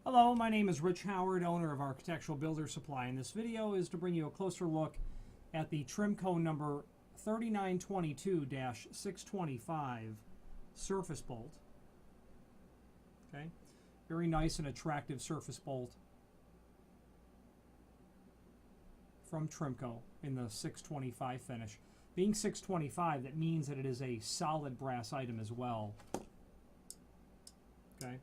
Hello, my name is Rich Howard, owner of Architectural Builder Supply, and this video is to bring you a closer look at the Trimco number 3922-625 surface bolt. Okay, very nice and attractive surface bolt from Trimco in the 625 finish. Being 625, that means that it is a solid brass item as well. Okay.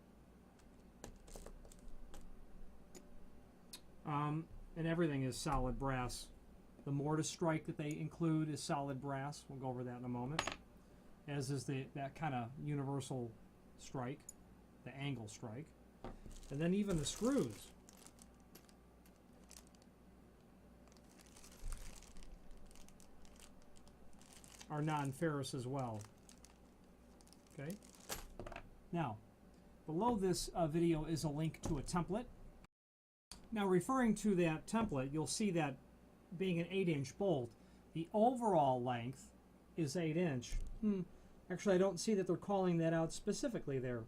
And everything is solid brass. The mortise strike that they include is solid brass. We'll go over that in a moment. As is that kind of universal strike, the angle strike. And then even the screws are non-ferrous as well. Okay. Now, below this video is a link to a template. Now, referring to that template, you'll see that being an 8-inch bolt, the overall length is 8 inch. Actually, I don't see that they're calling that out specifically there,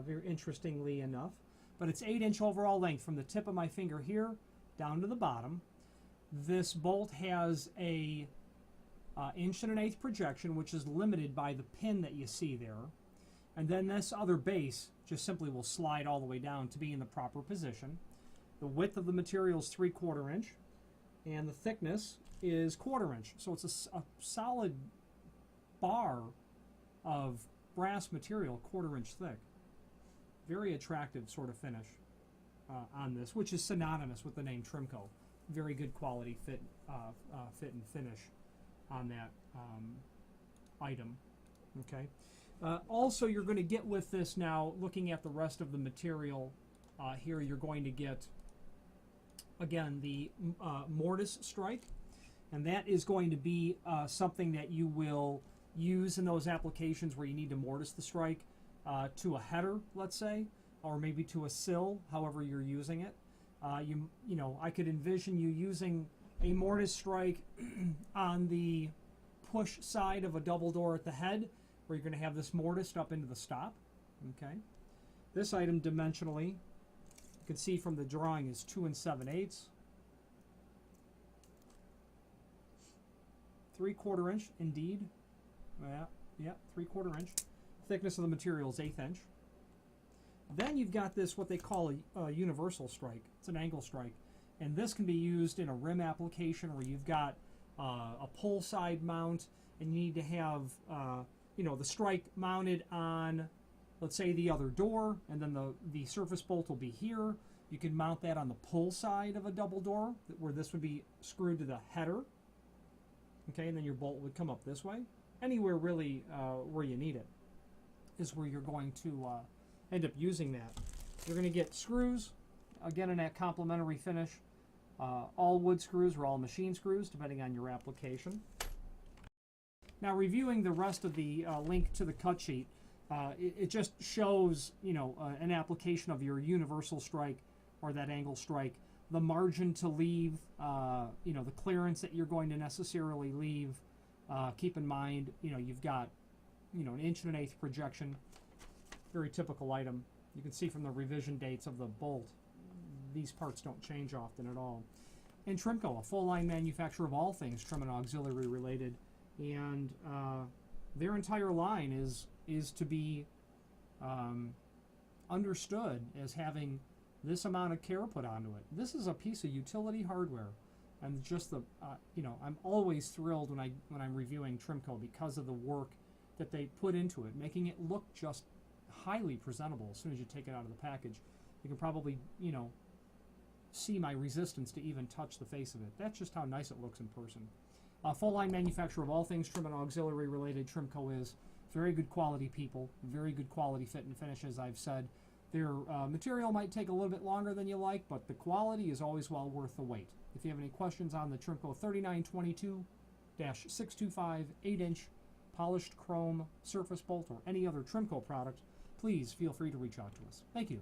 very interestingly enough. But it's 8-inch overall length from the tip of my finger here down to the bottom. This bolt has a 1.125" projection, which is limited by the pin that you see there. And then this other base just simply will slide all the way down to be in the proper position. The width of the material is 3/4 inch, and the thickness is 1/4 inch. So it's a solid bar of brass material, 1/4 inch thick. Very attractive sort of finish on this, which is synonymous with the name Trimco. Very good quality fit and finish on that item. Okay. Also, you're going to get with this now, looking at the rest of the material here, you're going to get again the mortise strike, and that is going to be something that you will use in those applications where you need to mortise the strike to a header, let's say, or maybe to a sill, however you're using it. You know, I could envision you using a mortise strike on the push side of a double door at the head, where you're going to have this mortised up into the stop. Okay, this item dimensionally, you can see from the drawing, is 2 7/8. 3/4 inch, indeed. Yeah, 3/4 inch. Thickness of the material is 1/8 inch. Then you've got this, what they call a universal strike. It's an angle strike, and this can be used in a rim application where you've got a pull side mount, and you need to have you know, the strike mounted on, let's say, the other door, and then the surface bolt will be here. You can mount that on the pull side of a double door, where this would be screwed to the header. Okay, and then your bolt would come up this way. Anywhere really where you need it is where you're going to end up using that. You're going to get screws, again in that complementary finish. All wood screws or all machine screws, depending on your application. Now, reviewing the rest of the link to the cut sheet, it just shows, you know, an application of your universal strike or that angle strike, the margin to leave, you know, the clearance that you're going to necessarily leave. Keep in mind, you know, you've got, you know, an 1.125" projection, very typical item. You can see from the revision dates of the bolt, these parts don't change often at all. And Trimco, a full line manufacturer of all things trim and auxiliary related. And their entire line is to be understood as having this amount of care put onto it. This is a piece of utility hardware, and just the you know, I'm always thrilled when I'm reviewing Trimco because of the work that they put into it, making it look just highly presentable. As soon as you take it out of the package, you can probably, you know, see my resistance to even touch the face of it. That's just how nice it looks in person. Full line manufacturer of all things trim and auxiliary related, Trimco is. Very good quality people, very good quality fit and finish, as I've said. Their material might take a little bit longer than you like, but the quality is always well worth the wait. If you have any questions on the Trimco 3922-625 8-inch polished chrome surface bolt or any other Trimco product, please feel free to reach out to us. Thank you.